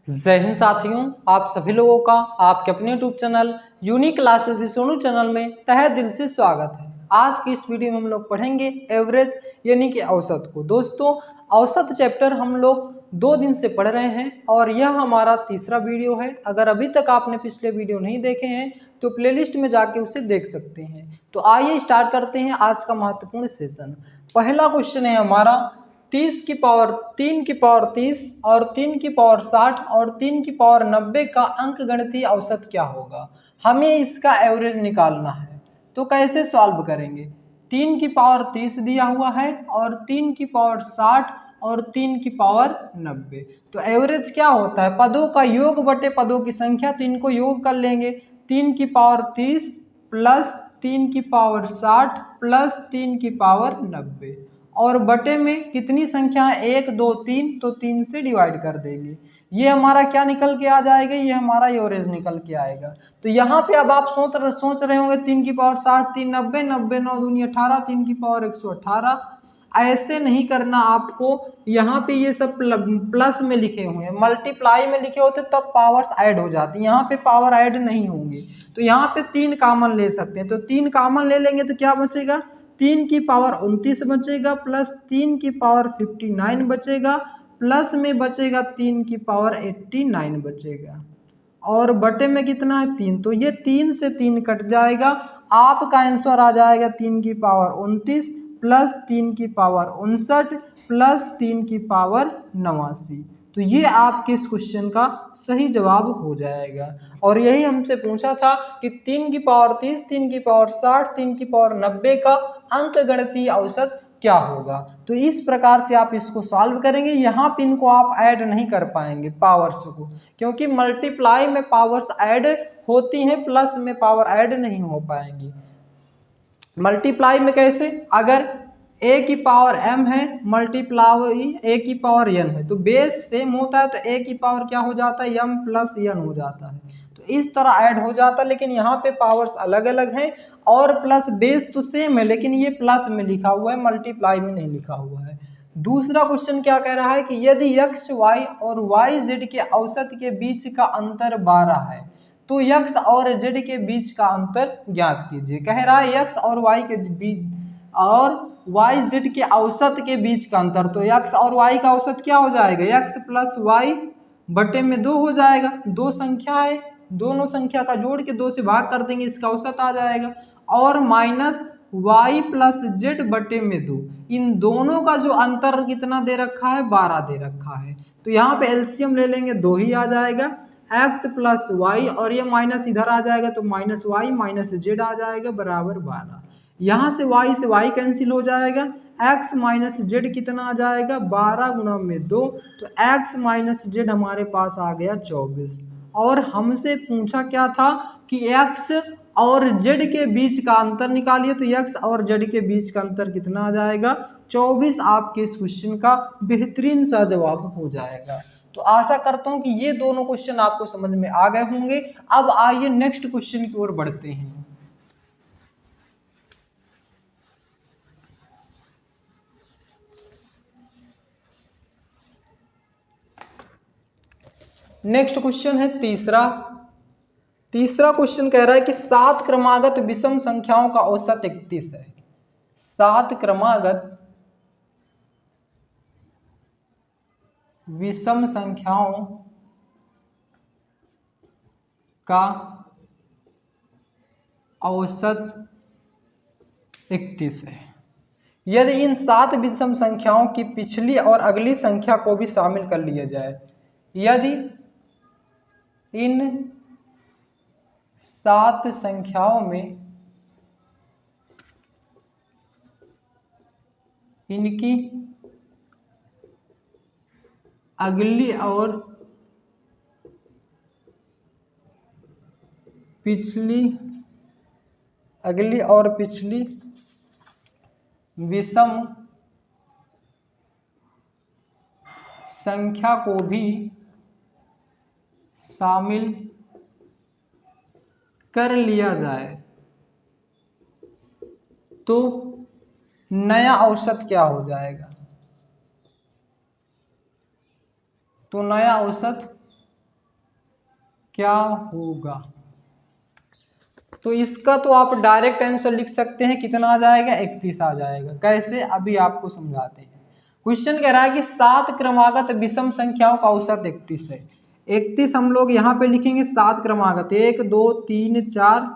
जय हिंद साथियों, आप सभी लोगों का आपके अपने YouTube channel unique classes with Sonu channel में तहे दिल से स्वागत है। आज की इस वीडियो में हम लोग पढ़ेंगे एवरेज यानी कि औसत को। दोस्तों, औसत चैप्टर हम लोग 2 दिन से पढ़ रहे हैं और यह हमारा तीसरा वीडियो है। अगर अभी तक आपने पिछले वीडियो नहीं देखे हैं तो प्लेलिस्ट में जाके उसे देख सकते हैं। तो आइए स्टार्ट करते हैं आज का महत्वपूर्ण सेशन। पहला क्वेश्चन है हमारा 30 की पावर 3 की पावर 30 और 3 की पावर 60 और 3 की पावर 90 का अंकगणितीय औसत क्या होगा। हमें इसका एवरेज निकालना है। तो कैसे सॉल्व करेंगे। 3 की पावर 30 दिया हुआ है और 3 की पावर 60 और 3 की पावर 90। तो एवरेज क्या होता है, पदों का योग बटे पदों की संख्या। तो इनको योग कर लेंगे। 3 की पावर 30 प्लस 3 की पावर 60 प्लस 3 की पावर 90 और बटे में कितनी संख्या है, 1 2 3, तो 3 से डिवाइड कर देंगे। ये हमारा क्या निकल के आ जाएगा, ये हमारा एवरेज निकल के आएगा। तो यहाँ पे अब आप सोच रहे होंगे 3 की पावर 60 3 90 90 9 दूनी 18, 3 की पावर 118। ऐसे नहीं करना आपको। यहाँ पे ये सब प्लस में लिखे हुए हैं, मल्टीप्लाई में लिखे होते तब पावर्स ऐड हो जाती, यहाँ पे पावर ऐड नहीं होंगे। तो यहाँ पे 3 कॉमन ले सकते हैं। तो 3 कॉमन ले लेंगे तो क्या बचेगा, 3 की पावर 29 बचेगा प्लस 3 की पावर 59 बचेगा प्लस में बचेगा 3 की पावर 89 बचेगा और बटे में कितना है 3। तो ये 3 से 3 कट जाएगा। आपका आंसर आ जाएगा 3 की पावर 29 प्लस 3 की पावर 59 प्लस 3 की पावर 89। तो ये आपके इस क्वेश्चन का सही जवाब हो जाएगा। और यही हमसे पूछा था कि 3 की पावर 30 3 की पावर 60 3 की पावर 90 का अंकगणितीय औसत क्या होगा। तो इस प्रकार से आप इसको सॉल्व करेंगे। यहाँ पे इनको आप ऐड नहीं कर पाएंगे पावर्स को, क्योंकि मल्टीप्लाई में पावर्स ऐड होती हैं, प्लस में पावर ऐड नहीं हो पाएंगी। मल्टीप्लाई में कैसे, अगर a की पावर m है मल्टीप्लाई a की पावर n है तो बेस सेम होता है, तो a की पावर क्या हो जाता है, m प्लस n हो जाता है। तो इस तरह ऐड हो जाता है, लेकिन यहाँ पे पावर्स अलग अलग हैं और प्लस बेस तो सेम है, लेकिन ये प्लस में लिखा हुआ है, मल्टीप्लाई में नहीं लिखा हुआ है। दूसरा क्वेश्चन क्या कह रहा है कि यदि x y और y z के औसत के बीच का अंतर 12 है तो x और z के बीच का अंतर ज्ञात कीजिए। कह रहा है x और y के बीच और y z के औसत के बीच का अंतर। तो x और y का औसत क्या हो जाएगा, x प्लस y बटे में 2 हो जाएगा। दो संख्या है, दोनों संख्या का जोड़ के 2 से भाग कर देंगे, इसका औसत आ जाएगा। और माइनस y प्लस जेड बटे में 2, इन दोनों का जो अंतर कितना दे रखा है, 12 दे रखा है। तो यहाँ पे एलसीएम ले लेंगे, 2 ही आ जाएगा, x प्लस वाई और ये माइनस इधर आ जाएगा तो माइनस वाई माइनस जेड आ जाएगा बराबर 12। यहाँ से y कैंसिल हो जाएगा, x माइनस जेड कितना आ जाएगा, 12 गुना में 2, तो x माइनस जेड हमारे पास आ गया 24। और हमसे पूछा क्या था कि x और z के बीच का अंतर निकालिए। तो x और z के बीच का अंतर कितना आ जाएगा, 24 आपके इस क्वेश्चन का बेहतरीन सा जवाब हो जाएगा। तो आशा करता हूं कि ये दोनों क्वेश्चन आपको समझ में आ गए होंगे। अब आइए नेक्स्ट क्वेश्चन की ओर बढ़ते हैं। नेक्स्ट क्वेश्चन है तीसरा क्वेश्चन कह रहा है कि 7 क्रमागत विषम संख्याओं का औसत 31 है। 7 क्रमागत विषम संख्याओं का औसत 31 है। यदि इन 7 विषम संख्याओं की पिछली और अगली संख्या को भी शामिल कर लिया जाए, यदि इन 7 संख्याओं में इनकी अगली और पिछली विषम संख्या को भी शामिल कर लिया जाए तो नया औसत क्या हो जाएगा। तो नया औसत क्या होगा। तो इसका तो आप डायरेक्ट आंसर लिख सकते हैं, कितना आ जाएगा 31 आ जाएगा। कैसे, अभी आपको समझाते हैं। क्वेश्चन कह रहा है कि 7 क्रमागत विषम संख्याओं का औसत 31 है। 31 हम लोग यहाँ पे लिखेंगे 7 क्रमागत, 1 2 3 4,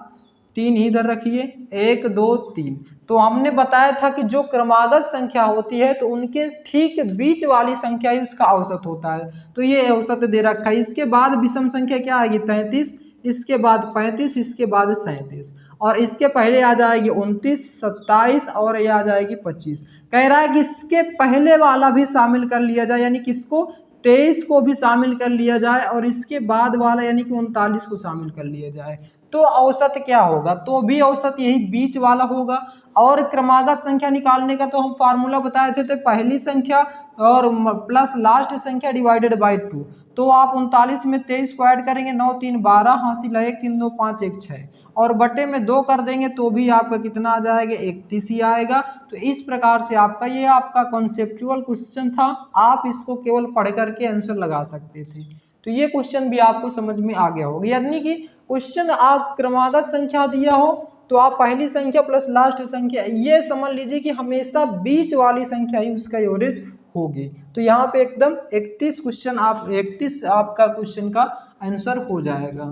3 ही इधर रखिए, 1 2 3। तो हमने बताया था कि जो क्रमागत संख्या होती है तो उनके ठीक बीच वाली संख्या ही उसका औसत होता है। तो ये औसत दे रखा है। इसके बाद विषम संख्या क्या आएगी 33, इसके बाद 35, इसके बाद 37, और इसके पहले आ जाएगी 29, 27 और ये आ जाएगी 25। कह रहा है कि इसके पहले वाला भी शामिल कर लिया जाए, यानी कि इसको 23 को भी शामिल कर लिया जाए और इसके बाद वाला यानी कि 39 को शामिल कर लिया जाए, तो औसत क्या होगा। तो भी औसत यही बीच वाला होगा। और क्रमागत संख्या निकालने का तो हम फार्मूला बताए थे, तो पहली संख्या और प्लस लास्ट संख्या डिवाइडेड बाई 2। तो आप 39 में 23 को ऐड करेंगे, 9 3 12, हासिल 1 3 2 5 1 6, और बटे में 2 कर देंगे तो भी आपका कितना आ जाएगा 31 ही आएगा। तो इस प्रकार से आपका ये आपका कॉन्सेप्चुअल क्वेश्चन था, आप इसको केवल पढ़ करके आंसर लगा सकते थे। तो ये क्वेश्चन भी आपको समझ में आ गया होगा। यानी कि क्वेश्चन आप क्रमागत संख्या दिया हो तो आप पहली संख्या प्लस लास्ट संख्या ये समझ लीजिए कि हमेशा बीच वाली संख्या ही उसका एवरेज होगी। तो यहाँ पे एकदम 31 क्वेश्चन आप 31 आपका क्वेश्चन का आंसर हो जाएगा।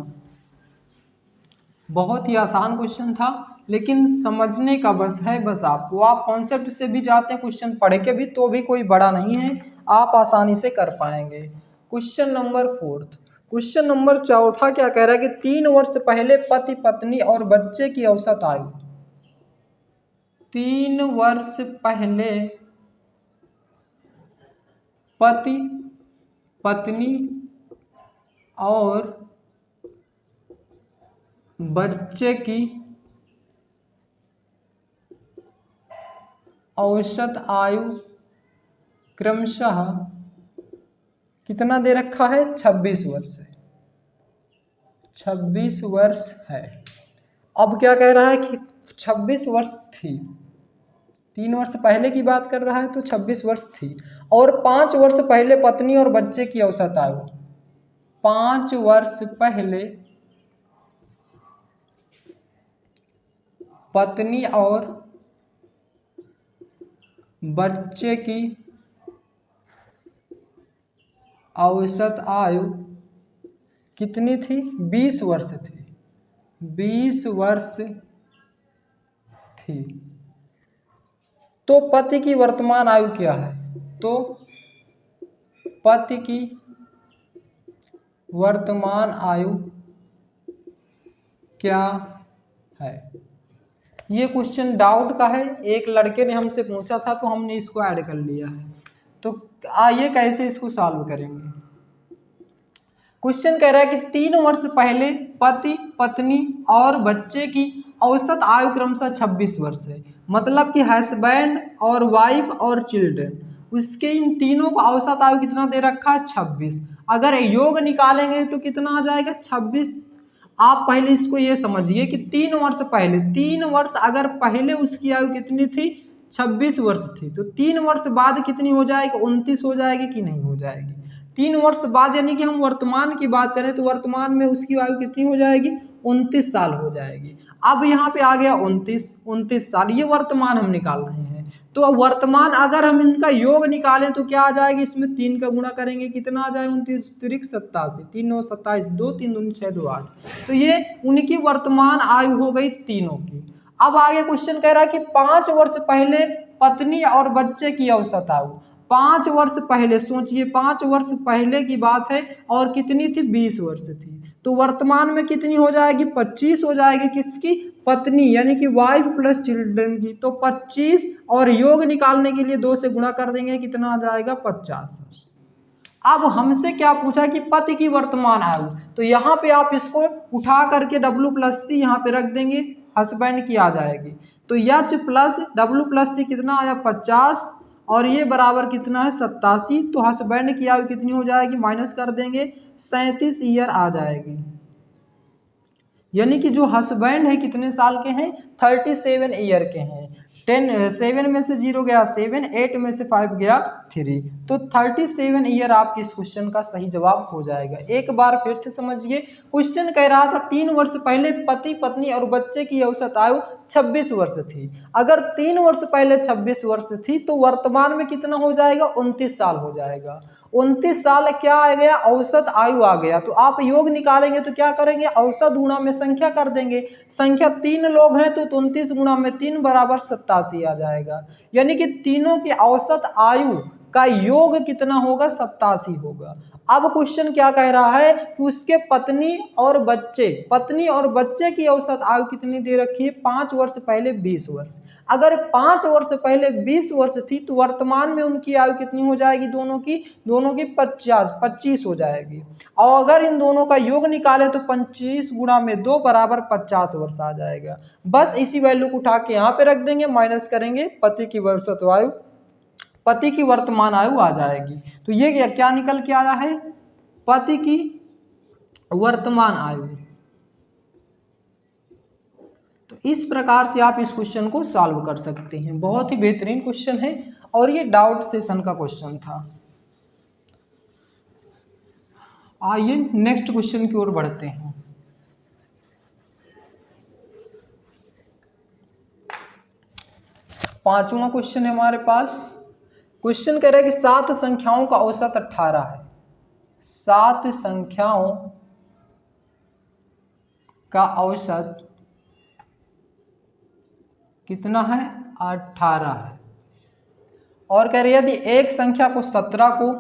बहुत ही आसान क्वेश्चन था, लेकिन समझने का बस है, बस आपको आप कॉन्सेप्ट से भी जाते हैं क्वेश्चन पढ़ के भी तो भी कोई बड़ा नहीं है, आप आसानी से कर पाएंगे। क्वेश्चन नंबर 4, क्वेश्चन नंबर 4 क्या कह रहा है कि 3 वर्ष पहले पति पत्नी और बच्चे की औसत आयु। 3 वर्ष पहले पति पत्नी और बच्चे की औसत आयु क्रमशः कितना दे रखा है 26 वर्ष है, 26 वर्ष है। अब क्या कह रहा है कि 26 वर्ष थी, 3 वर्ष पहले की बात कर रहा है तो 26 वर्ष थी, और 5 वर्ष पहले पत्नी और बच्चे की औसत आयु। 5 वर्ष पहले पत्नी और बच्चे की औसत आयु कितनी थी 20 वर्ष थी, 20 वर्ष थी। तो पति की वर्तमान आयु क्या है, तो पति की वर्तमान आयु क्या है। ये क्वेश्चन डाउट का है, एक लड़के ने हमसे पूछा था तो हमने इसको ऐड कर लिया है। तो आइए कैसे इसको सॉल्व करेंगे। क्वेश्चन कह रहा है कि 3 वर्ष पहले पति पत्नी और बच्चे की औसत आयु क्रमशः 26 वर्ष है, मतलब कि हस्बैंड और वाइफ और चिल्ड्रन, उसके इन तीनों का औसत आयु कितना दे रखा है 26। अगर योग निकालेंगे तो कितना आ जाएगा 26। आप पहले इसको ये समझिए कि 3 वर्ष पहले, 3 वर्ष अगर पहले उसकी आयु कितनी थी 26 वर्ष थी, तो 3 वर्ष बाद कितनी हो जाएगी 29 हो जाएगी कि नहीं हो जाएगी। 3 वर्ष बाद यानी कि हम वर्तमान की बात करें तो वर्तमान में उसकी आयु कितनी हो जाएगी 29 साल हो जाएगी। अब यहाँ पे आ गया 29 साल, ये वर्तमान हम निकाल रहे हैं। तो वर्तमान अगर हम इनका योग निकालें तो क्या आ जाएगी, इसमें 3 का गुणा करेंगे कितना आ जाएगा 29 तिरिक 87, 3 9 27, 2 3 2 6 2 8। तो ये उनकी वर्तमान आयु हो गई तीनों की। अब आगे क्वेश्चन कह रहा है कि 5 वर्ष पहले पत्नी और बच्चे की औसत आयु। 5 वर्ष पहले सोचिए, 5 वर्ष पहले की बात है और कितनी थी 20 वर्ष थी, तो वर्तमान में कितनी हो जाएगी 25 हो जाएगी किसकी, पत्नी यानी कि वाइफ प्लस चिल्ड्रन की। तो 25 और योग निकालने के लिए 2 से गुणा कर देंगे कितना आ जाएगा 50। अब हमसे क्या पूछा कि पति की वर्तमान आयु, तो यहाँ पे आप इसको उठा करके W+C यहाँ पे रख देंगे, हस्बैंड की आ जाएगी। तो H प्लस W+C कितना आया 50 और ये बराबर कितना है 87। तो हस्बैंड की आयु कितनी हो जाएगी माइनस कर देंगे 37 ईयर आ जाएगी, यानी कि जो हस्बैंड है कितने साल के हैं 37 ईयर के हैं। 7 में से 0 गया 7, 8 में से 5 गया 3, तो 37 ईयर आपके इस क्वेश्चन का सही जवाब हो जाएगा। एक बार फिर से समझिए, क्वेश्चन कह रहा था 3 वर्ष पहले पति पत्नी और बच्चे की औसत आयु 26 वर्ष थी। अगर 3 वर्ष पहले 26 वर्ष थी तो वर्तमान में कितना हो जाएगा, 29 साल हो जाएगा। 29 साल क्या आ गया, औसत आयु आ गया। तो आप योग निकालेंगे तो क्या करेंगे, औसत गुणा में संख्या कर देंगे। संख्या 3 लोग हैं तो 29 गुणा में 3 बराबर 87 आ जाएगा। यानी कि तीनों की औसत आयु का योग कितना होगा, 87 होगा। अब क्वेश्चन क्या कह रहा है कि उसके पत्नी और बच्चे की औसत आयु कितनी दे रखी है, 5 वर्ष पहले 20 वर्ष। अगर 5 वर्ष पहले 20 वर्ष थी तो वर्तमान में उनकी आयु कितनी हो जाएगी, दोनों की 25 हो जाएगी। और अगर इन दोनों का योग निकाले तो 25 गुणा में 2 बराबर 50 वर्ष आ जाएगा। बस इसी वैल्यू को उठा के यहाँ पे रख देंगे, माइनस करेंगे, पति की वर्तमान आयु आ जाएगी। तो ये क्या निकल के आया है, पति की वर्तमान आयु। तो इस प्रकार से आप इस क्वेश्चन को सॉल्व कर सकते हैं। बहुत ही बेहतरीन क्वेश्चन है और ये डाउट सेशन का क्वेश्चन था। आइए नेक्स्ट क्वेश्चन की ओर बढ़ते हैं। पांचवा क्वेश्चन है हमारे पास। क्वेश्चन कह रहा है कि 7 संख्याओं का औसत 18 है। 7 संख्याओं का औसत कितना है, 18 है। और कह रही है यदि एक संख्या को 17 को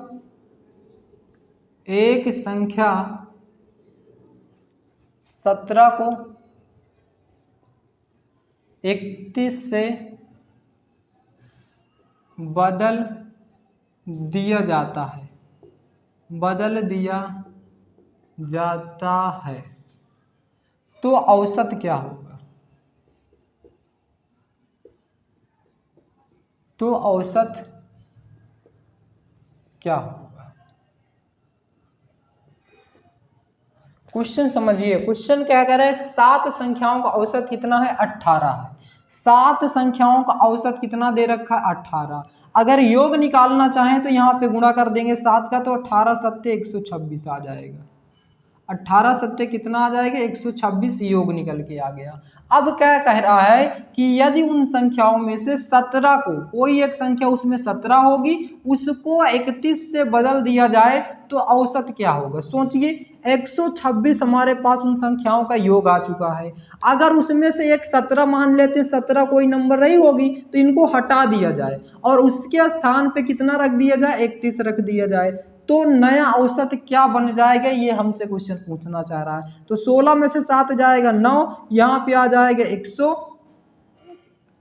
31 से बदल दिया जाता है तो औसत क्या होगा, क्वेश्चन समझिए। क्वेश्चन क्या कह रहा है, 7 संख्याओं का औसत कितना है, 18 है। 7 संख्याओं का औसत कितना दे रखा है, 18। अगर योग निकालना चाहें तो यहाँ पे गुणा कर देंगे 7 का, तो 18 सत्ते 126 आ जाएगा। 18 सत्ते कितना आ जाएगा, 126 योग निकल के आ गया। अब क्या कह रहा है कि यदि उन संख्याओं में से 17 को, कोई एक संख्या उसमें 17 होगी, उसको 31 से बदल दिया जाए तो औसत क्या होगा। सोचिए, 126 हमारे पास उन संख्याओं का योग आ चुका है। अगर उसमें से एक 17 मान लेते, 17 कोई नंबर नहीं होगी तो इनको हटा दिया जाए और उसके स्थान पे कितना रख दिया जाए, 31 रख दिया जाए, तो नया औसत क्या बन जाएगा, ये हमसे क्वेश्चन पूछना चाह रहा है। तो 16 में से 7 जाएगा 9, यहाँ पे आ जाएगा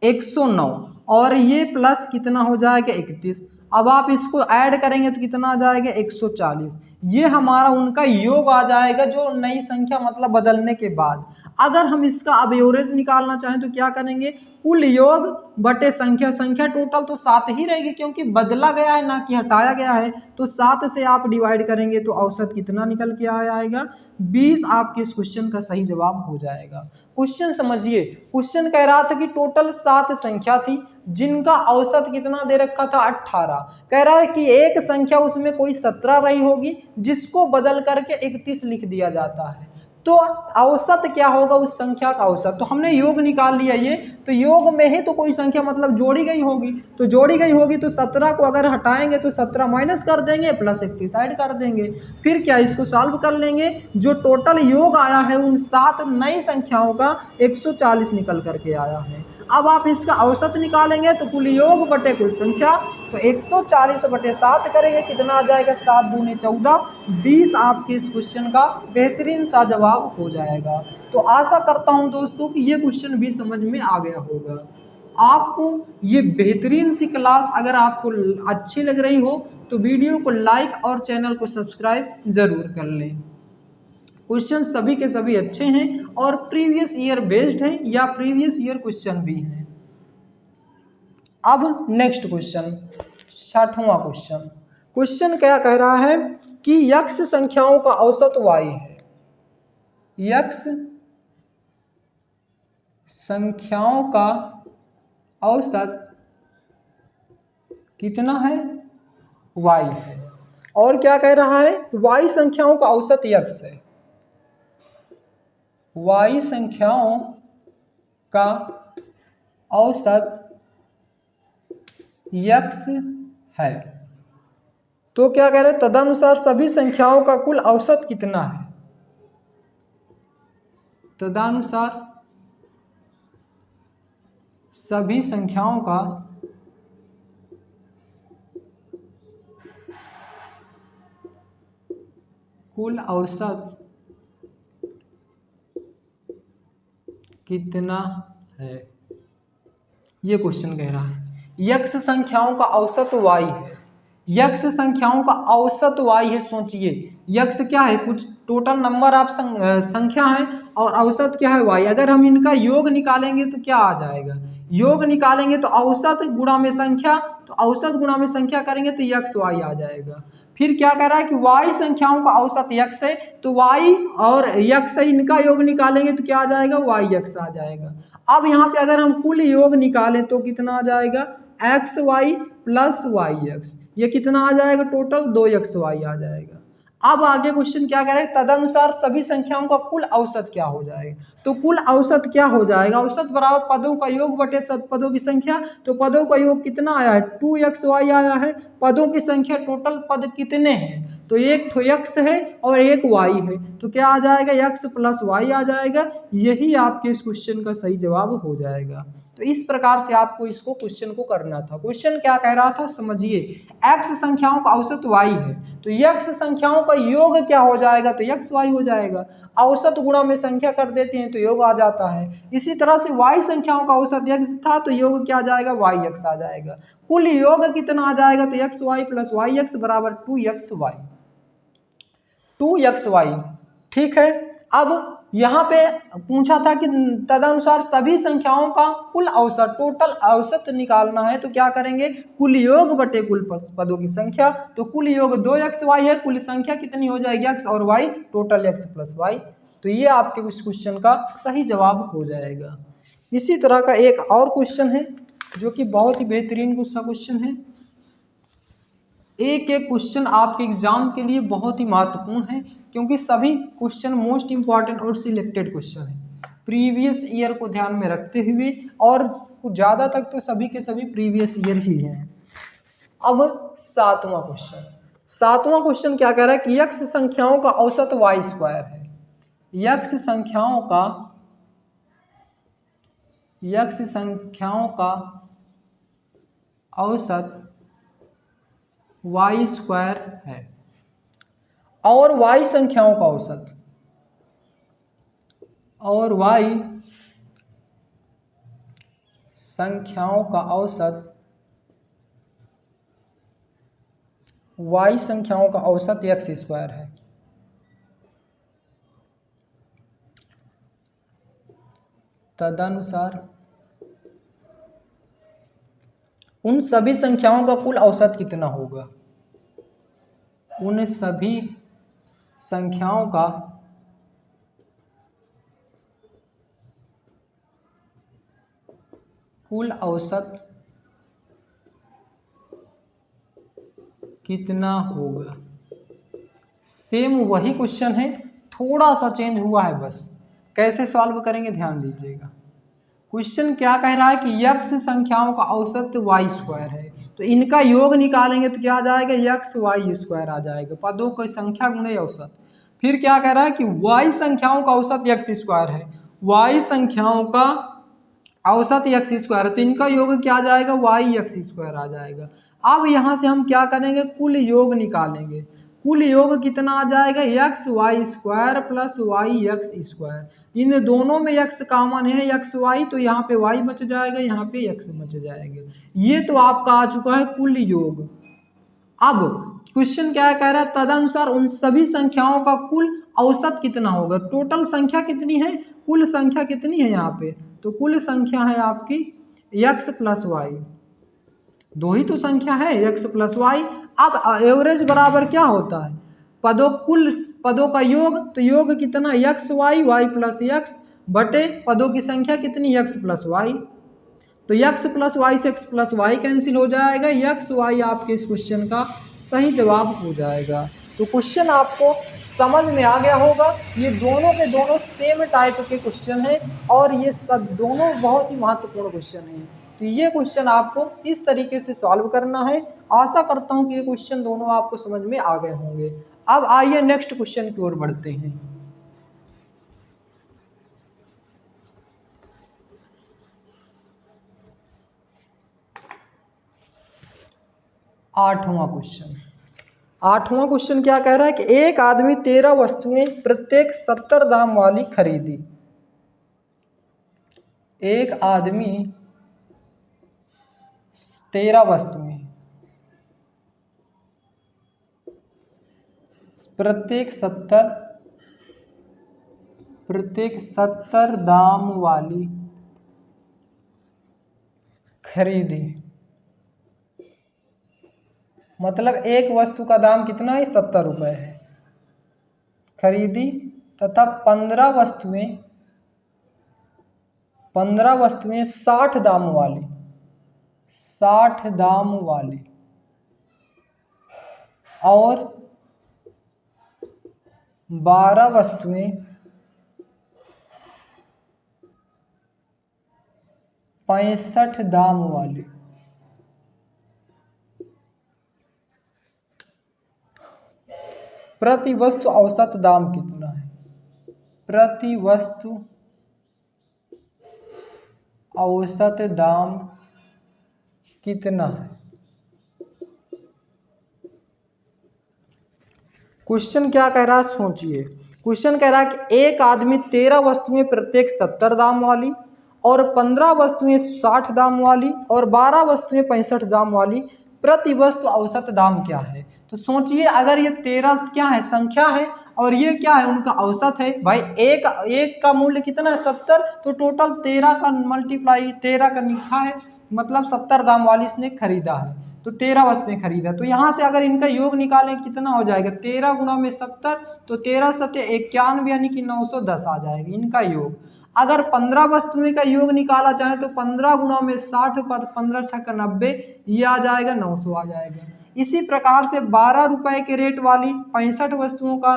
109 और ये प्लस कितना हो जाएगा 31। अब आप इसको ऐड करेंगे तो कितना आ जाएगा 140। ये हमारा उनका योग आ जाएगा जो नई संख्या मतलब बदलने के बाद। अगर हम इसका अब एवरेज निकालना चाहें तो क्या करेंगे, कुल योग बटे संख्या टोटल तो 7 ही रहेगी क्योंकि बदला गया है ना कि हटाया गया है। तो 7 से आप डिवाइड करेंगे तो औसत कितना निकल के आएगा, 20 आपके इस क्वेश्चन का सही जवाब हो जाएगा। क्वेश्चन समझिए, क्वेश्चन कह रहा था कि टोटल 7 संख्या थी जिनका औसत कितना दे रखा था, 18। कह रहा है कि एक संख्या उसमें कोई 17 रही होगी जिसको बदल करके 31 लिख दिया जाता है, तो औसत क्या होगा उस संख्या का औसत। तो हमने योग निकाल लिया, ये तो योग में ही तो कोई संख्या मतलब जोड़ी गई होगी, तो जोड़ी गई होगी तो 17 को अगर हटाएंगे तो 17 माइनस कर देंगे प्लस 31 ऐड कर देंगे। फिर क्या, इसको सॉल्व कर लेंगे, जो टोटल योग आया है उन 7 नई संख्याओं का 140 निकल करके आया है। अब आप इसका औसत निकालेंगे तो कुल योग बटे कुल संख्या, तो 140 बटे 7 करेंगे, कितना आ जाएगा, 7 दूनी 14, 20 आपके इस क्वेश्चन का बेहतरीन सा जवाब हो जाएगा। तो आशा करता हूं दोस्तों कि ये क्वेश्चन भी समझ में आ गया होगा। आपको ये बेहतरीन सी क्लास अगर आपको अच्छी लग रही हो तो वीडियो को लाइक और चैनल को सब्सक्राइब जरूर कर लें। क्वेश्चन सभी के सभी अच्छे हैं और प्रीवियस ईयर बेस्ड हैं या प्रीवियस ईयर क्वेश्चन भी हैं। अब नेक्स्ट क्वेश्चन, 60वां क्वेश्चन। क्वेश्चन क्या कह रहा है कि यक्ष संख्याओं का औसत y है। यक्ष संख्याओं का औसत कितना है, y है। और क्या कह रहा है, y संख्याओं का औसत x है, y संख्याओं का औसत x है। तो क्या कह रहे हैं, तदनुसार सभी संख्याओं का कुल औसत कितना है। तदनुसार सभी संख्याओं का कुल औसत कितना है, ये क्वेश्चन कह रहा है। यक्ष संख्याओं का औसत y है, यक्ष संख्याओं का औसत y है। सोचिए यक्ष क्या है, कुछ टोटल नंबर ऑफ संख्या है, और औसत क्या है y। अगर हम इनका योग निकालेंगे तो क्या आ जाएगा, योग निकालेंगे तो औसत गुणा में संख्या, तो औसत गुणा में संख्या करेंगे तो यक्ष y आ जाएगा। फिर क्या कह रहा है कि y संख्याओं का औसत x है, तो y और x इनका योग निकालेंगे तो क्या आ जाएगा, yx आ जाएगा। अब यहाँ पे अगर हम कुल योग निकालें तो कितना आ जाएगा, xy प्लस yx, ये कितना आ जाएगा, टोटल 2xy आ जाएगा। अब आगे क्वेश्चन क्या कह रहे हैं, तदनुसार सभी संख्याओं का कुल औसत क्या हो जाएगा। तो कुल औसत क्या हो जाएगा, औसत बराबर पदों का योग बटे पदों की संख्या। तो पदों का योग कितना आया है, 2xy आया है। पदों की संख्या टोटल पद कितने हैं, तो एक तो x है और एक y है, तो क्या आ जाएगा, x प्लस y आ जाएगा। यही आपके इस क्वेश्चन का सही जवाब हो जाएगा। तो इस प्रकार से आपको इसको क्वेश्चन को करना था। क्वेश्चन क्या कह रहा था, समझिए x संख्याओं का औसत y है, तो x संख्याओं का योग क्या हो जाएगा, तो xy हो जाएगा। औसत गुणा में संख्या कर देते हैं तो योग आ जाता है। इसी तरह से y संख्याओं का औसत x था, तो योग क्या आ जाएगा, yx आ जाएगा। कुल योग कितना आ जाएगा, तो xy प्लस yx बराबर 2xy। ठीक है। अब यहाँ पे पूछा था कि तदनुसार सभी संख्याओं का कुल औसत, टोटल औसत निकालना है, तो क्या करेंगे, कुल योग बटे कुल पदों की संख्या। तो कुल योग 2xy है, कुल संख्या कितनी हो जाएगी, x और y, total x plus y। तो ये आपके उस क्वेश्चन का सही जवाब हो जाएगा। इसी तरह का एक और क्वेश्चन है जो कि बहुत ही बेहतरीन क्वेश्चन है। एक एक क्वेश्चन आपके एग्जाम के लिए बहुत ही महत्वपूर्ण है, क्योंकि सभी क्वेश्चन मोस्ट इंपॉर्टेंट और सिलेक्टेड क्वेश्चन है प्रीवियस ईयर को ध्यान में रखते हुए, और ज़्यादा तक तो सभी के सभी प्रीवियस ईयर ही हैं। अब सातवां क्वेश्चन क्या कह रहा है कि यक्ष संख्याओं का औसत y स्क्वायर है। यक्ष संख्याओं का औसत y स्क्वायर है, और y संख्याओं का औसत, और y संख्याओं का औसत, y संख्याओं का औसत x स्क्वायर है। तदनुसार उन सभी संख्याओं का कुल औसत कितना होगा, उन सभी संख्याओं का कुल औसत कितना होगा। सेम वही क्वेश्चन है, थोड़ा सा चेंज हुआ है बस। कैसे सॉल्व करेंगे ध्यान दीजिएगा। क्वेश्चन क्या कह रहा है कि यक्ष संख्याओं का औसत y स्क्वायर है, तो इनका योग निकालेंगे तो क्या आ जाएगा, यक्ष y स्क्वायर आ जाएगा, पदों की संख्या गुणे औसत। फिर क्या कह रहा है कि y संख्याओं का औसत x स्क्वायर है, y संख्याओं का औसत x स्क्वायर है, तो इनका योग क्या आ जाएगा, yx स्क्वायर आ जाएगा। अब यहाँ से हम क्या करेंगे, कुल योग निकालेंगे। कुल योग कितना आ जाएगा, x y square plus y x square. इन दोनों में x कॉमन है, एक्स वाई, तो यहाँ पे y बच जाएगा, यहाँ पे x बच जाएगा। ये तो आपका आ चुका है कुल योग। अब क्वेश्चन क्या कह रहा है, तदनुसार उन सभी संख्याओं का कुल औसत कितना होगा। टोटल संख्या कितनी है, कुल संख्या कितनी है यहाँ पे, तो कुल संख्या है आपकी x प्लस वाई, दो ही तो संख्या है x प्लस वाई। अब एवरेज बराबर क्या होता है, कुल पदों का योग, तो योग कितना x y, y plus x बटे पदों की संख्या कितनी x प्लस वाई। तो x प्लस वाई से x प्लस वाई कैंसिल हो जाएगा, x y आपके इस क्वेश्चन का सही जवाब हो जाएगा। तो क्वेश्चन आपको समझ में आ गया होगा। ये दोनों के दोनों सेम टाइप के क्वेश्चन हैं और ये सब दोनों बहुत ही महत्वपूर्ण क्वेश्चन हैं। तो ये क्वेश्चन आपको इस तरीके से सॉल्व करना है। आशा करता हूँ कि ये क्वेश्चन दोनों आपको समझ में आ गए होंगे। अब आइए नेक्स्ट क्वेश्चन की ओर बढ़ते हैं। 8वां क्वेश्चन। 8वां क्वेश्चन क्या कह रहा है कि एक आदमी 13 वस्तुएं प्रत्येक 70 दाम वाली खरीदी। एक आदमी 13 वस्तुएं प्रत्येक 70 दाम वाली खरीदी। मतलब एक वस्तु का दाम कितना है, 70 रुपये है, खरीदी तथा 15 वस्तुएं 60 दाम वाली और 12 वस्तुएं 65 दाम वाली। प्रति वस्तु औसत दाम कितना है? प्रति वस्तु औसत दाम कितना है? क्वेश्चन क्या कह रहा है, सोचिए। क्वेश्चन कह रहा है कि एक आदमी 13 वस्तुएं प्रत्येक 70 दाम वाली और 15 वस्तुएं 60 दाम वाली और 12 वस्तुएं 65 दाम वाली, प्रति वस्तु औसत दाम क्या है? तो सोचिए, अगर ये 13 क्या है, संख्या है, और ये क्या है, उनका औसत है। भाई एक का मूल्य कितना है, 70, तो टोटल 13 का मल्टीप्लाई 13 का लिखा है, मतलब 70 दाम वाली इसने खरीदा है, तो 13 वस्तुएं खरीदा। तो यहाँ से अगर इनका योग निकालें कितना हो जाएगा, 13 गुणा में 70, तो 13 सत्य 91 यानी कि 910 आ जाएगा इनका योग। अगर 15 वस्तुएं का योग निकाला जाए तो 15 गुणा में 60 पर 15 छक्का 90, ये आ जाएगा 900 आ जाएगा। इसी प्रकार से 12 रुपए के रेट वाली 65 वस्तुओं का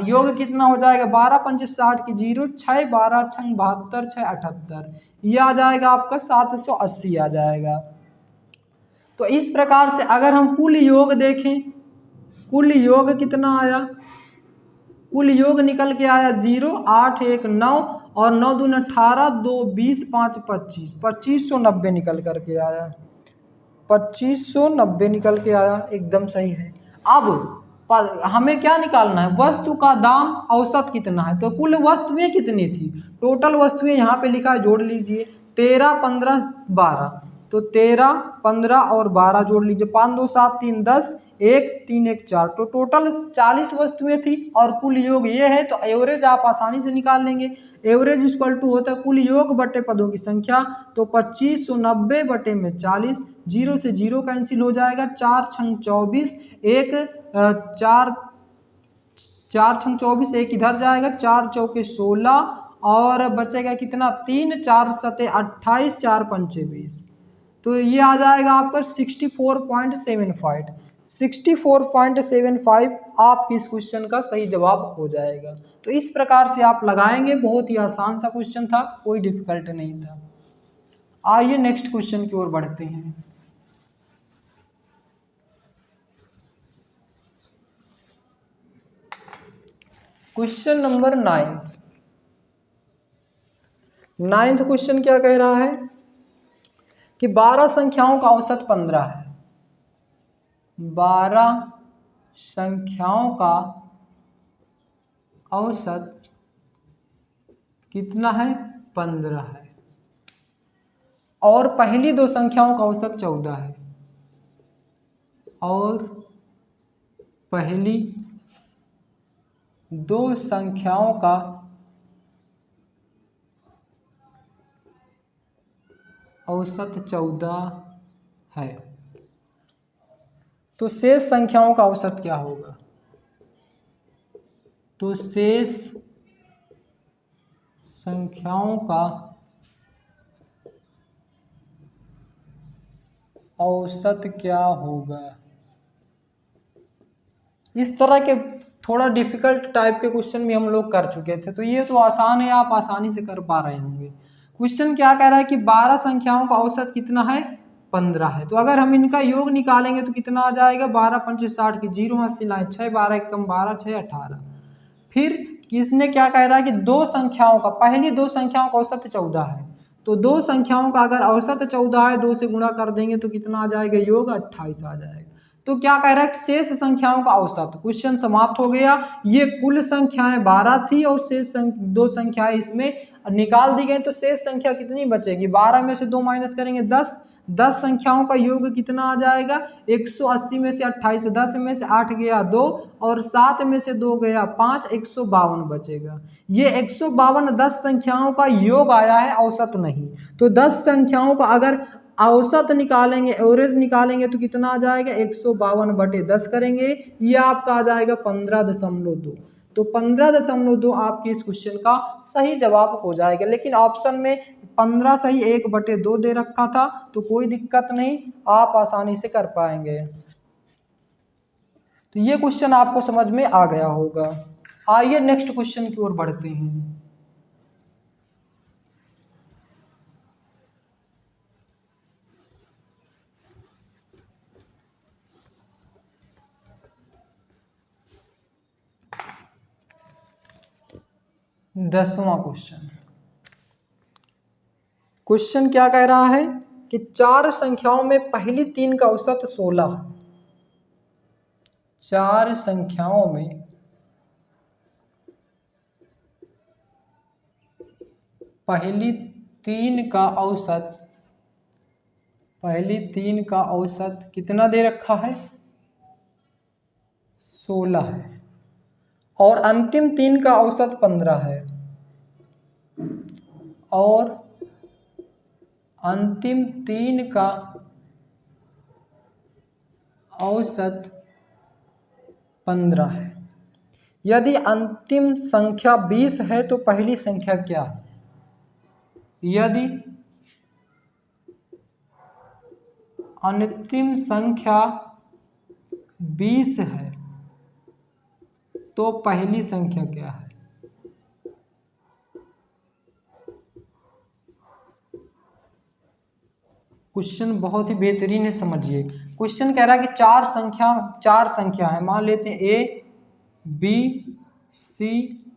योग कितना हो जाएगा, 12 पंच 60 की 0, 6 12 छंग 72, 6 78, ये आ जाएगा आपका 780 आ जाएगा। तो इस प्रकार से अगर हम कुल योग देखें, कुल योग कितना आया, कुल योग निकल के आया 0 8 1 9 और 9 दून 18, 2 20 5 25, 2590 निकल करके आया, 2590 निकल के आया, एकदम सही है। अब हमें क्या निकालना है, वस्तु का दाम औसत कितना है। तो कुल वस्तुएं कितनी थी, टोटल वस्तुएं यहाँ पे लिखा है, जोड़ लीजिए, 13 15 12, तो 13 15 और 12 जोड़ लीजिए, 5 2 7 3 10, 1 3 1 4, तो टोटल 40 वस्तुएं थी और कुल योग ये है। तो एवरेज आप आसानी से निकाल लेंगे। एवरेज इक्वल टू होता है कुल योग बटे पदों की संख्या, तो 2590 बटे में 40, 0 से 0 कैंसिल हो जाएगा, 4 छंग 24, एक 4 छंग 24, एक इधर जाएगा, 4 चौके 16 और बचेगा कितना, 3 4 सते 28, 4 पंचे 20, तो ये आ जाएगा आपका 64.75। 64.75 आप इस क्वेश्चन का सही जवाब हो जाएगा। तो इस प्रकार से आप लगाएंगे, बहुत ही आसान सा क्वेश्चन था, कोई डिफिकल्ट नहीं था। आइए नेक्स्ट क्वेश्चन की ओर बढ़ते हैं। क्वेश्चन नंबर 9th क्वेश्चन क्या कह रहा है कि 12 संख्याओं का औसत 15 है। 12 संख्याओं का औसत कितना है, 15 है, और पहली दो संख्याओं का औसत 14 है, और पहली दो संख्याओं का औसत 14 है, तो शेष संख्याओं का औसत क्या होगा। तो शेष संख्याओं का औसत क्या होगा। इस तरह के थोड़ा डिफिकल्ट टाइप के क्वेश्चन भी हम लोग कर चुके थे, तो ये तो आसान है, आप आसानी से कर पा रहे होंगे। क्वेश्चन क्या कह रहा है कि 12 संख्याओं का औसत कितना है, 15 है। तो अगर हम इनका योग निकालेंगे तो कितना आ जाएगा, 12 पंचे 60 की 0 80 लाए 6 12 एकम 12 6 18। फिर किसने क्या कह रहा है कि दो संख्याओं का, पहली दो संख्याओं का औसत 14 है। तो दो संख्याओं का अगर औसत 14 है, 2 से गुणा कर देंगे तो कितना आ जाएगा, योग 28 आ जाएगा। तो क्या कह रहा है, शेष संख्याओं का औसत। क्वेश्चन समाप्त हो गया। ये कुल संख्याएं 12 थी और शेष दो संख्याएं इसमें निकाल दी गई, तो शेष संख्या कितनी बचेगी, 12 में से 2 माइनस करेंगे 10। 10 संख्याओं का योग कितना आ जाएगा, 180 में से 28, 10 में से 8 गया 2 और 7 में से 2 गया 5, 152 बचेगा। ये 152 10 संख्याओं का योग आया है, औसत नहीं। तो 10 संख्याओं का अगर औसत निकालेंगे, एवरेज निकालेंगे तो कितना आ जाएगा, 152/10 करेंगे, ये आपका आ जाएगा 15.2। तो 15.2 आपके इस क्वेश्चन का सही जवाब हो जाएगा। लेकिन ऑप्शन में 15 सही 1/2 दे रखा था, तो कोई दिक्कत नहीं, आप आसानी से कर पाएंगे। तो ये क्वेश्चन आपको समझ में आ गया होगा। आइए नेक्स्ट क्वेश्चन की ओर बढ़ते हैं। दसवां क्वेश्चन। क्वेश्चन क्या कह रहा है कि चार संख्याओं में पहली तीन का औसत 16 है। चार संख्याओं में पहली तीन का औसत कितना दे रखा है, 16 है। और अंतिम तीन का औसत 15 है। और अंतिम तीन का औसत 15 है। यदि अंतिम संख्या 20 है तो पहली संख्या क्या है। यदि अंतिम संख्या 20 है तो पहली संख्या क्या है। क्वेश्चन बहुत ही बेहतरीन है, समझिए। क्वेश्चन कह रहा है कि चार संख्या है, मान लेते हैं ए बी सी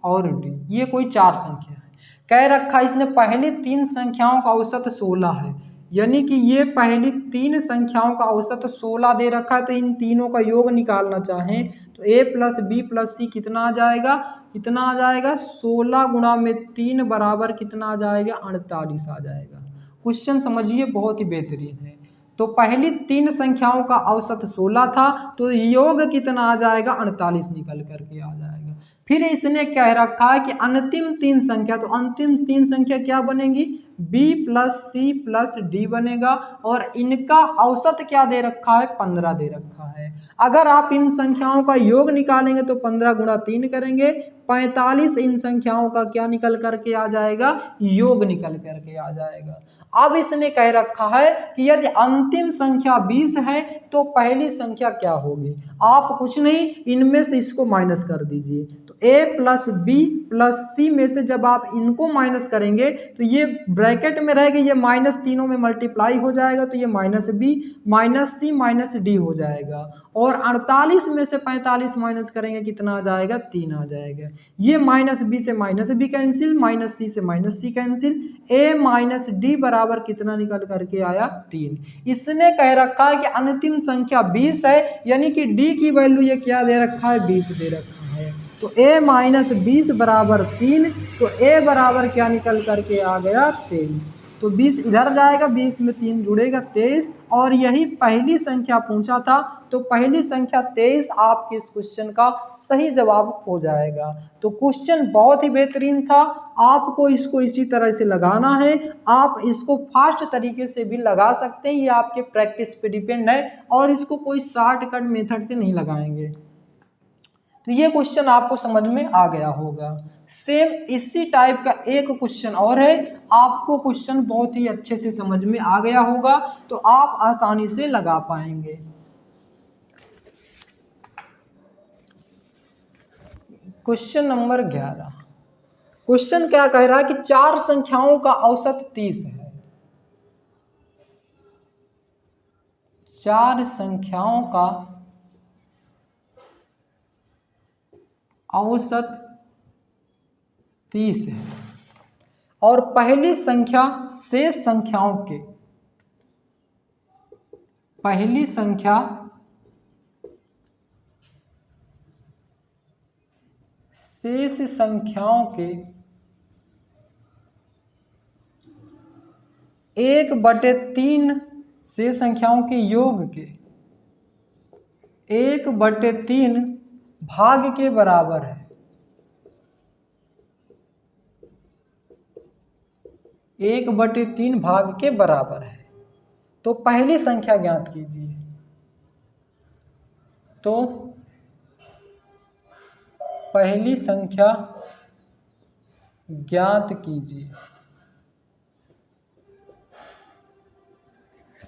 और डी, ये कोई चार संख्या है। कह रखा है इसने पहली तीन संख्याओं का औसत 16 है, यानी कि ये पहली तीन संख्याओं का औसत 16 दे रखा है। तो इन तीनों का योग निकालना चाहें तो a प्लस बी प्लस सी कितना आ जाएगा, 16 गुणा में 3 बराबर कितना आ जाएगा, 48 आ जाएगा। क्वेश्चन समझिए बहुत ही बेहतरीन है। तो पहली तीन संख्याओं का औसत 16 था, तो योग कितना आ जाएगा, 48 निकल करके आ जाएगा। फिर इसने कह रखा है कि अंतिम तीन संख्या, तो अंतिम तीन संख्या क्या बनेगी, b plus c plus d बनेगा। और इनका औसत क्या दे रखा है, 15 दे रखा है। अगर आप इन संख्याओं का योग निकालेंगे तो 15 गुणा 3 करेंगे, 45 इन संख्याओं का क्या निकल करके आ जाएगा, योग निकल करके आ जाएगा। अब इसने कह रखा है कि यदि अंतिम संख्या 20 है तो पहली संख्या क्या होगी। आप कुछ नहीं, इनमें से इसको माइनस कर दीजिए। तो a प्लस बी प्लस सी में से जब आप इनको माइनस करेंगे तो ये ब्रैकेट में रहेगा, ये माइनस तीनों में मल्टीप्लाई हो जाएगा, तो ये माइनस बी माइनस सी माइनस डी हो जाएगा। और 48 में से 45 माइनस करेंगे कितना आ जाएगा, 3 आ जाएगा। ये माइनस बी से minus b cancel, minus c से minus c cancel, a minus d बराबर कितना निकल करके आया, 3। इसने कह रखा है कि अंतिम संख्या 20 है, यानी कि d की वैल्यू ये क्या दे रखा है, 20 दे रखा है। तो a माइनस 20 बराबर 3, तो a बराबर क्या निकल करके आ गया, 23। तो 20 इधर जाएगा, 20 में 3 जुड़ेगा 23, और यही पहली संख्या पूछा था। तो पहली संख्या 23 आपके इस क्वेश्चन का सही जवाब हो जाएगा। तो क्वेश्चन बहुत ही बेहतरीन था, आपको इसको इसी तरह से लगाना है। आप इसको फास्ट तरीके से भी लगा सकते हैं, ये आपके प्रैक्टिस पे डिपेंड है, और इसको कोई शॉर्टकट मेथड से नहीं लगाएंगे। तो ये क्वेश्चन आपको समझ में आ गया होगा। सेम इसी टाइप का एक क्वेश्चन और है, आपको क्वेश्चन बहुत ही अच्छे से समझ में आ गया होगा तो आप आसानी से लगा पाएंगे। क्वेश्चन नंबर 11, क्वेश्चन क्या कह रहा है कि 4 संख्याओं का औसत 30 है। 4 संख्याओं का औसत 30 है और पहली संख्या शेष संख्याओं के शेष संख्याओं के 1/3 शेष संख्याओं के योग के 1/3 भाग के बराबर है। 1/3 भाग के बराबर है। तो पहली संख्या ज्ञात कीजिए। तो पहली संख्या ज्ञात कीजिए।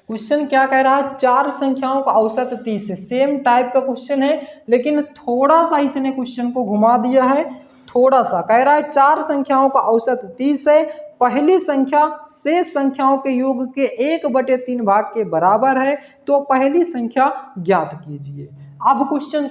क्वेश्चन क्या कह रहा है, 4 संख्याओं का औसत 30 है। सेम टाइप का क्वेश्चन है लेकिन थोड़ा सा इसने क्वेश्चन को घुमा दिया है। थोड़ा सा कह रहा है 4 संख्याओं का औसत 30 है, पहली संख्या शेष संख्याओं के योग के 1/3 भाग के बराबर है, तो पहली संख्या ज्ञात कीजिए। अब क्वेश्चन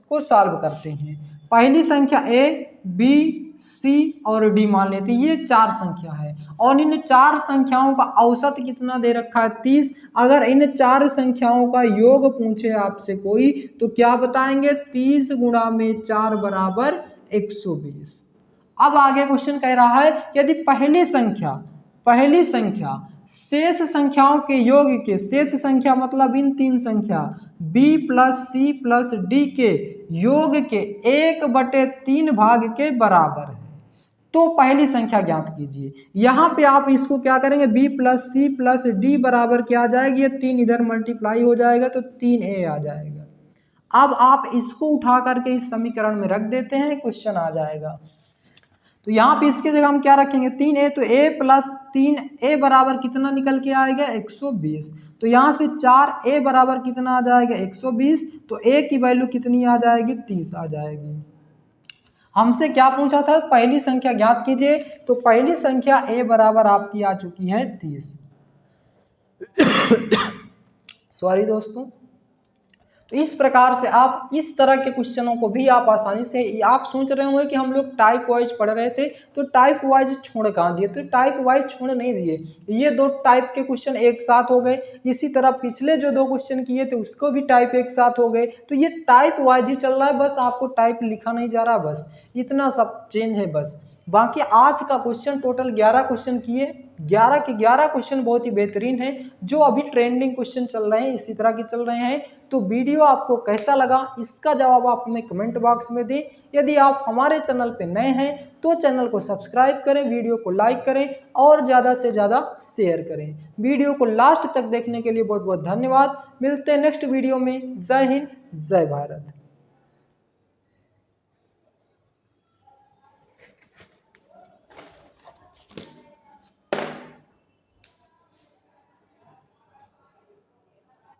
को सॉल्व करते हैं। पहली संख्या ए, बी, सी और डी मान लेते हैं, ये 4 संख्या है और इन 4 संख्याओं का औसत कितना दे रखा है 30। अगर इन 4 संख्याओं का योग पूछे आपसे कोई तो क्या बताएंगे, 30 गुणा में 4 बराबर 120। अब आगे क्वेश्चन कह रहा है यदि पहली संख्या शेष संख्याओं के योग के, शेष संख्या मतलब इन 3 संख्या b plus c plus d के योग के 1/3 भाग के बराबर है, तो पहली संख्या ज्ञात कीजिए। यहाँ पे आप इसको क्या करेंगे, b plus c plus d बराबर क्या आ जाएगी, ये 3 इधर मल्टीप्लाई हो जाएगा तो 3a आ जाएगा। अब आप इसको उठा करके इस समीकरण में रख देते हैं, क्वेश्चन आ जाएगा। तो यहाँ पे इसके जगह हम क्या रखेंगे, 3a, तो a प्लस 3a बराबर कितना निकल के आएगा 120। तो यहाँ से 4a बराबर कितना आ जाएगा 120, तो a की वैल्यू कितनी आ जाएगी 30 आ जाएगी। हमसे क्या पूछा था, पहली संख्या ज्ञात कीजिए, तो पहली संख्या a बराबर आपकी आ चुकी है 30। सॉरी दोस्तों। तो इस प्रकार से आप इस तरह के क्वेश्चनों को भी आप आसानी से, आप सोच रहे होंगे कि हम लोग टाइप वाइज पढ़ रहे थे तो टाइप वाइज छोड़ कहाँ दिए, तो टाइप वाइज छोड़ नहीं दिए, ये 2 टाइप के क्वेश्चन एक साथ हो गए। इसी तरह पिछले जो 2 क्वेश्चन किए थे उसको भी टाइप एक साथ हो गए, तो ये टाइप वाइज ही चल रहा है, बस आपको टाइप लिखा नहीं जा रहा, बस इतना सब चेंज है बस। बाकी आज का क्वेश्चन टोटल 11 क्वेश्चन किए, 11 के 11 क्वेश्चन बहुत ही बेहतरीन है, जो अभी ट्रेंडिंग क्वेश्चन चल रहे हैं इसी तरह के चल रहे हैं। तो वीडियो आपको कैसा लगा इसका जवाब आप हमें कमेंट बॉक्स में दें। यदि आप हमारे चैनल पे नए हैं तो चैनल को सब्सक्राइब करें, वीडियो को लाइक करें और ज़्यादा से ज़्यादा शेयर करें। वीडियो को लास्ट तक देखने के लिए बहुत बहुत धन्यवाद। मिलते हैं नेक्स्ट वीडियो में। जय हिंद, जय भारत।